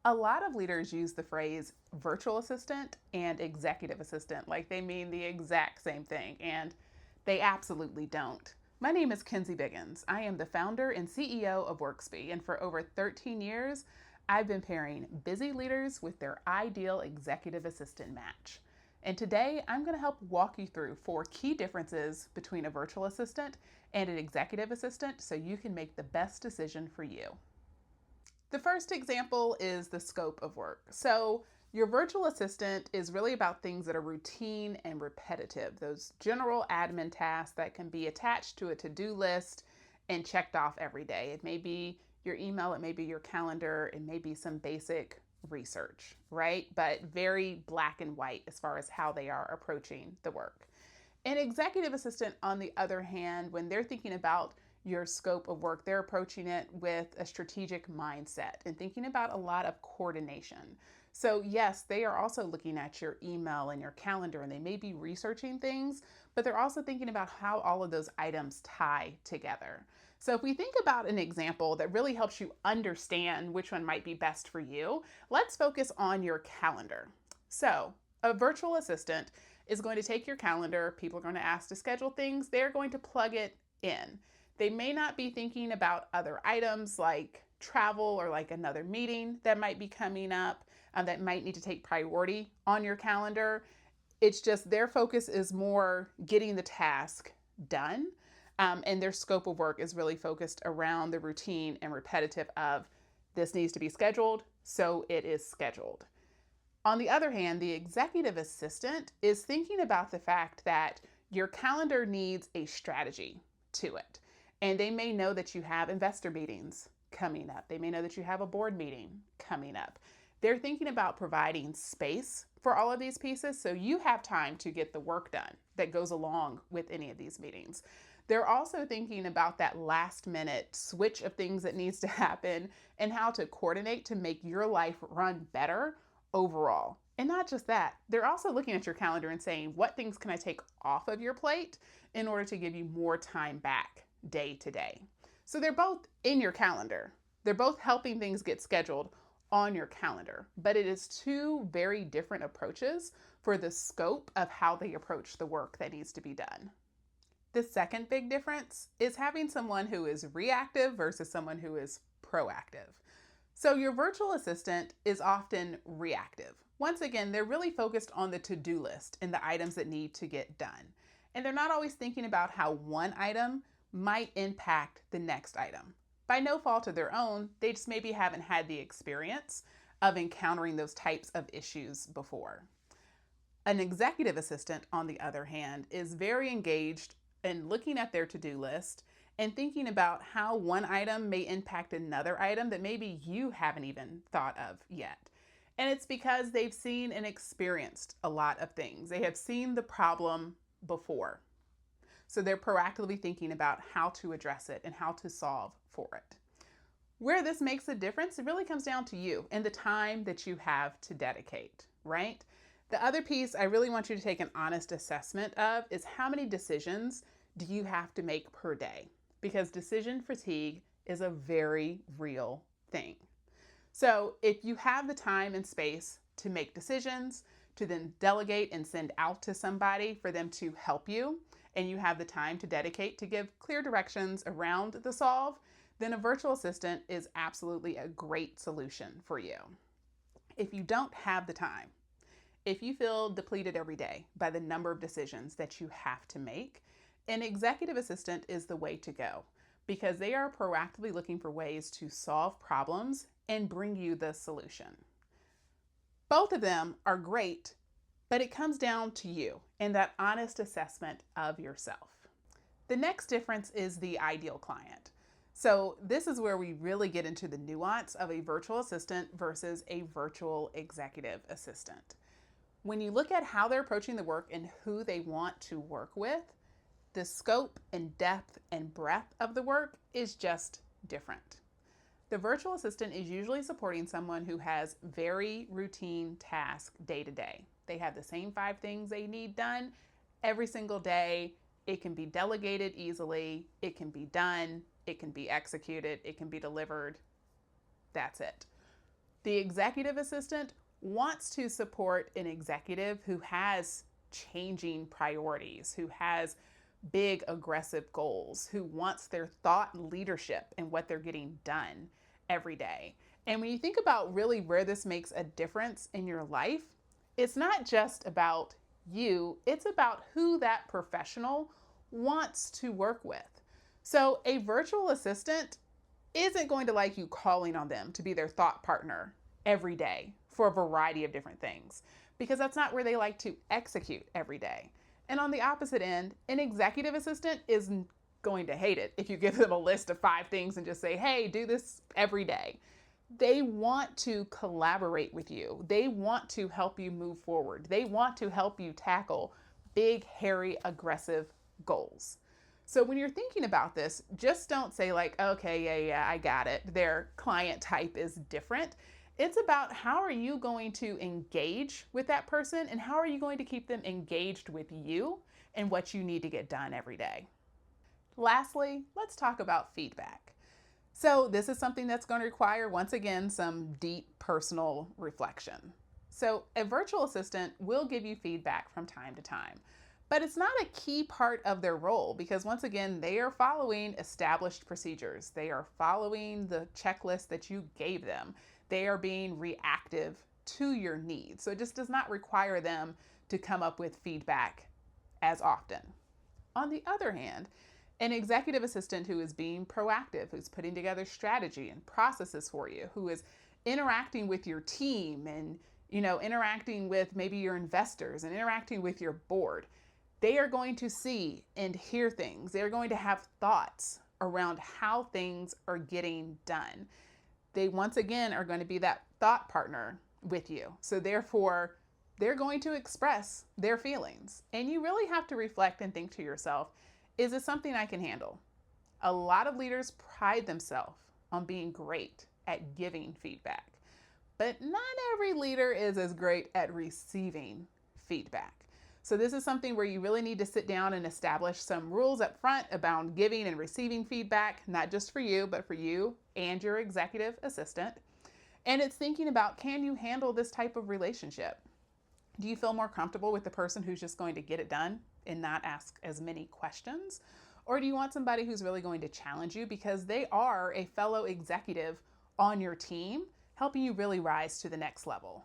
A lot of leaders use the phrase virtual assistant and executive assistant like they mean the exact same thing, and they absolutely don't. My name is Kenzie Biggins. I am the founder and CEO of Worxbee, and for over 13 years, I've been pairing busy leaders with their ideal executive assistant match. And today, I'm going to help walk you through 4 key differences between a virtual assistant and an executive assistant so you can make the best decision for you. The first example is the scope of work. So your virtual assistant is really about things that are routine and repetitive, those general admin tasks that can be attached to a to-do list and checked off every day. It may be your email, it may be your calendar, it may be some basic research, right? But very black and white as far as how they are approaching the work. An executive assistant, on the other hand, when they're thinking about your scope of work, they're approaching it with a strategic mindset and thinking about a lot of coordination. So yes, they are also looking at your email and your calendar, and they may be researching things, but they're also thinking about how all of those items tie together. So if we think about an example that really helps you understand which one might be best for you, let's focus on your calendar. So a virtual assistant is going to take your calendar. People are going to ask to schedule things. They're going to plug it in. They may not be thinking about other items like travel or like another meeting that might be coming up that might need to take priority on your calendar. It's just their focus is more getting the task done. And their scope of work is really focused around the routine and repetitive of this needs to be scheduled, so it is scheduled. On the other hand, the executive assistant is thinking about the fact that your calendar needs a strategy to it. And they may know that you have investor meetings coming up. They may know that you have a board meeting coming up. They're thinking about providing space for all of these pieces so you have time to get the work done that goes along with any of these meetings. They're also thinking about that last minute switch of things that needs to happen and how to coordinate to make your life run better overall. And not just that, they're also looking at your calendar and saying, what things can I take off of your plate in order to give you more time back day to day? So they're both in your calendar. They're both helping things get scheduled on your calendar, but it is 2 very different approaches for the scope of how they approach the work that needs to be done. The second big difference is having someone who is reactive versus someone who is proactive. So your virtual assistant is often reactive. Once again, they're really focused on the to-do list and the items that need to get done. And they're not always thinking about how one item might impact the next item. By no fault of their own, they just maybe haven't had the experience of encountering those types of issues before. An executive assistant, on the other hand, is very engaged in looking at their to-do list and thinking about how one item may impact another item that maybe you haven't even thought of yet. And it's because they've seen and experienced a lot of things. They have seen the problem before. So they're proactively thinking about how to address it and how to solve for it. Where this makes a difference, it really comes down to you and the time that you have to dedicate, right? The other piece I really want you to take an honest assessment of is how many decisions do you have to make per day? Because decision fatigue is a very real thing. So if you have the time and space to make decisions, to then delegate and send out to somebody for them to help you, and you have the time to dedicate to give clear directions around the solve, then a virtual assistant is absolutely a great solution for you. If you don't have the time, if you feel depleted every day by the number of decisions that you have to make, an executive assistant is the way to go because they are proactively looking for ways to solve problems and bring you the solution. Both of them are great, but it comes down to you and that honest assessment of yourself. The next difference is the ideal client. So this is where we really get into the nuance of a virtual assistant versus a virtual executive assistant. When you look at how they're approaching the work and who they want to work with, the scope and depth and breadth of the work is just different. The virtual assistant is usually supporting someone who has very routine tasks day to day. They have the same 5 things they need done every single day. It can be delegated easily. It can be done. It can be executed. It can be delivered. That's it. The executive assistant wants to support an executive who has changing priorities, who has big aggressive goals, who wants their thought leadership in what they're getting done every day. And when you think about really where this makes a difference in your life, it's not just about you, it's about who that professional wants to work with. So a virtual assistant isn't going to like you calling on them to be their thought partner every day for a variety of different things, because that's not where they like to execute every day. And on the opposite end, an executive assistant is going to hate it if you give them a list of 5 things and just say, hey, do this every day. They want to collaborate with you. They want to help you move forward. They want to help you tackle big, hairy, aggressive goals. So when you're thinking about this, just don't say like, okay, yeah, I got it. Their client type is different. It's about how are you going to engage with that person and how are you going to keep them engaged with you and what you need to get done every day. Lastly, let's talk about feedback. So this is something that's going to require, once again, some deep personal reflection. So a virtual assistant will give you feedback from time to time, but it's not a key part of their role because, once again, they are following established procedures. They are following the checklist that you gave them. They are being reactive to your needs. So it just does not require them to come up with feedback as often. On the other hand, an executive assistant who is being proactive, who's putting together strategy and processes for you, who is interacting with your team and, interacting with maybe your investors and interacting with your board, they are going to see and hear things. They're going to have thoughts around how things are getting done. They, once again, are going to be that thought partner with you. So therefore, they're going to express their feelings. And you really have to reflect and think to yourself, is this something I can handle? A lot of leaders pride themselves on being great at giving feedback, but not every leader is as great at receiving feedback. So this is something where you really need to sit down and establish some rules up front about giving and receiving feedback, not just for you, but for you and your executive assistant. And it's thinking about, can you handle this type of relationship? Do you feel more comfortable with the person who's just going to get it done and not ask as many questions? Or do you want somebody who's really going to challenge you because they are a fellow executive on your team, helping you really rise to the next level?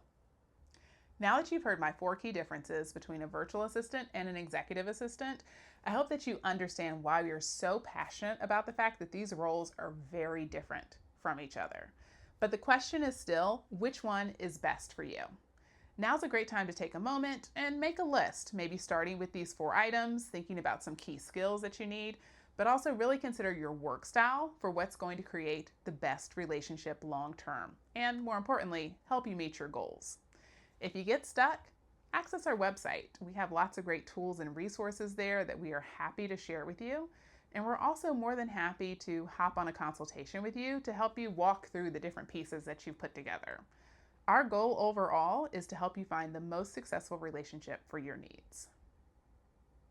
Now that you've heard my 4 key differences between a virtual assistant and an executive assistant, I hope that you understand why we are so passionate about the fact that these roles are very different from each other. But the question is still, which one is best for you? Now's a great time to take a moment and make a list, maybe starting with these 4 items, thinking about some key skills that you need, but also really consider your work style for what's going to create the best relationship long term, and more importantly, help you meet your goals. If you get stuck, access our website. We have lots of great tools and resources there that we are happy to share with you. And we're also more than happy to hop on a consultation with you to help you walk through the different pieces that you've put together. Our goal overall is to help you find the most successful relationship for your needs.